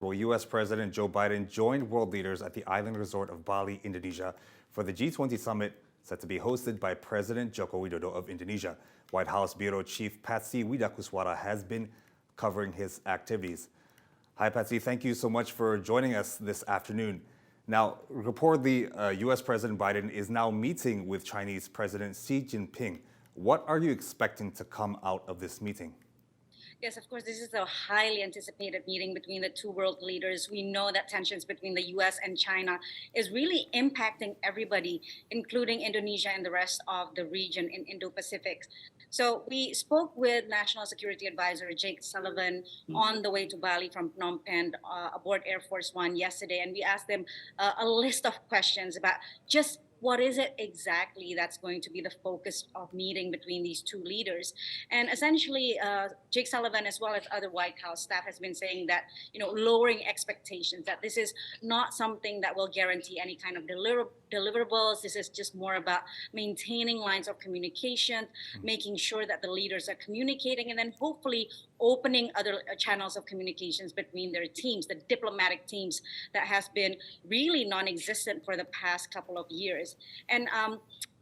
Well, U.S. President Joe Biden joined world leaders at the island resort of Bali, Indonesia, for the G20 summit set to be hosted by President Joko Widodo of Indonesia. White House Bureau Chief Patsy Widakuswara has been covering his activities. Hi, Patsy. Thank you so much for joining us this afternoon. Now, reportedly, U.S. President Biden is now meeting with Chinese President Xi Jinping. What are you expecting to come out of this meeting? Yes, of course, this is a highly anticipated meeting between the two world leaders. We know that tensions between the U.S. and China is really impacting everybody, including Indonesia and the rest of the region in Indo-Pacific. So we spoke with National Security Advisor Jake Sullivan on the way to Bali from Phnom Penh aboard Air Force One yesterday, and we asked them a list of questions about just what is it exactly that's going to be the focus of meeting between these two leaders. And essentially, Jake Sullivan, as well as other White House staff, has been saying that, lowering expectations, that this is not something that will guarantee any kind of deliverables. This is just more about maintaining lines of communication, making sure that the leaders are communicating, and then hopefully opening other channels of communications between their teams, the diplomatic teams that has been really non-existent for the past couple of years. And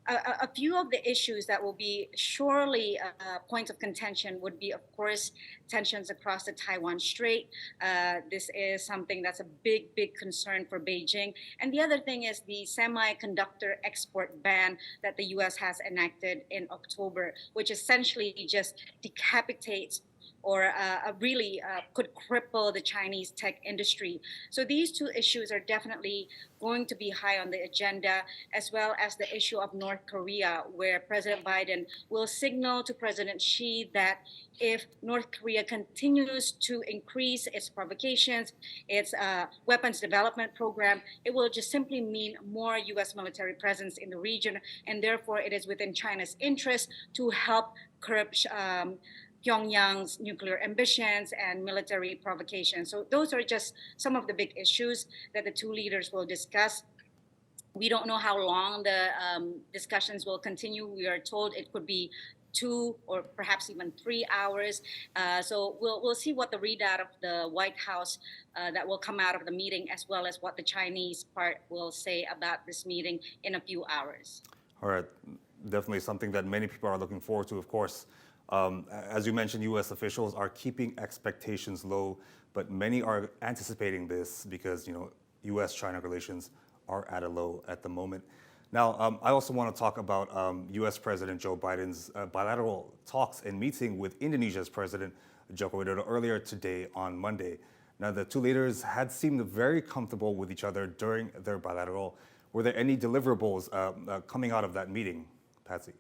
a few of the issues that will be surely points of contention would be, of course, tensions across the Taiwan Strait. This is something that's a big, big concern for Beijing. And the other thing is the semiconductor export ban that the U.S. has enacted in October, which essentially just decapitates or really could cripple the Chinese tech industry. So these two issues are definitely going to be high on the agenda, as well as the issue of North Korea, where President Biden will signal to President Xi that if North Korea continues to increase its provocations, its weapons development program, it will just simply mean more U.S. military presence in the region, and therefore it is within China's interest to help curb Pyongyang's nuclear ambitions and military provocations. So those are just some of the big issues that the two leaders will discuss. We don't know how long the discussions will continue. We are told it could be 2 or perhaps even 3 hours. So we'll see what the readout of the White House that will come out of the meeting, as well as what the Chinese part will say about this meeting in a few hours. All right, definitely something that many people are looking forward to, of course. As you mentioned, U.S. officials are keeping expectations low, but many are anticipating this because, U.S.-China relations are at a low at the moment. Now, I also want to talk about U.S. President Joe Biden's bilateral talks and meeting with Indonesia's President Joko Widodo earlier today on Monday. Now, the two leaders had seemed very comfortable with each other during their bilateral. Were there any deliverables coming out of that meeting, Patsy?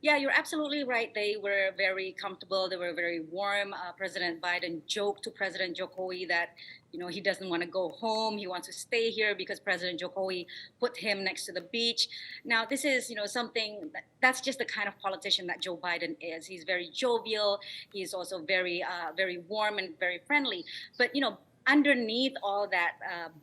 Yeah, you're absolutely right. They were very comfortable. They were very warm. President Biden joked to President Jokowi that, he doesn't want to go home. He wants to stay here because President Jokowi put him next to the beach. Now, this is, something that's just the kind of politician that Joe Biden is. He's very jovial. He's also very, very warm and very friendly. But, underneath all that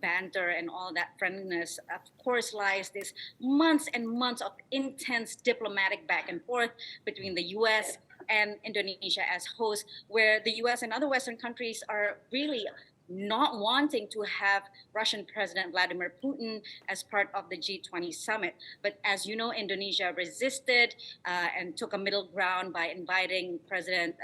banter and all that friendliness, of course, lies this months and months of intense diplomatic back and forth between the U.S. and Indonesia as hosts, where the U.S. and other Western countries are really not wanting to have Russian President Vladimir Putin as part of the G20 summit. But as you know, Indonesia resisted and took a middle ground by inviting President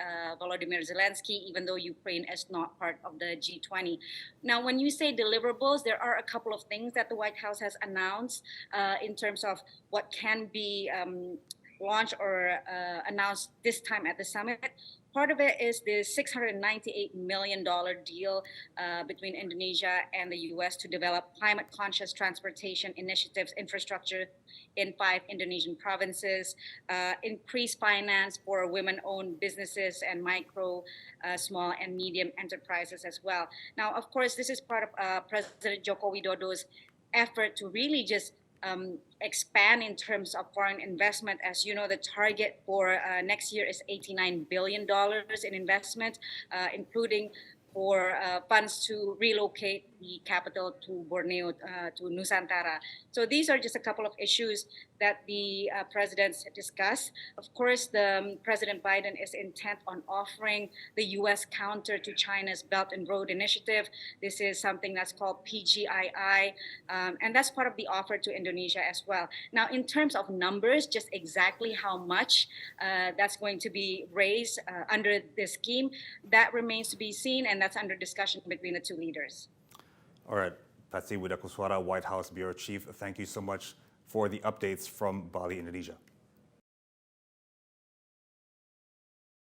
Volodymyr Zelensky, even though Ukraine is not part of the G20. Now, when you say deliverables, there are a couple of things that the White House has announced in terms of what can be launched or announced this time at the summit. Part of it is the $698 million deal between Indonesia and the U.S. to develop climate-conscious transportation initiatives infrastructure in 5 Indonesian provinces, increase finance for women-owned businesses and micro, small, and medium enterprises as well. Now, of course, this is part of President Joko Widodo's effort to really just expand in terms of foreign investment. As you know, the target for next year is $89 billion in investment, including for funds to relocate the capital to Borneo, to Nusantara. So these are just a couple of issues that the presidents discussed. Of course, President Biden is intent on offering the U.S. counter to China's Belt and Road Initiative. This is something that's called PGII, and that's part of the offer to Indonesia as well. Now, in terms of numbers, just exactly how much that's going to be raised under this scheme, that remains to be seen, and that's under discussion between the two leaders. All right, Patsy Widakuswara, White House Bureau Chief, thank you so much for the updates from Bali, Indonesia.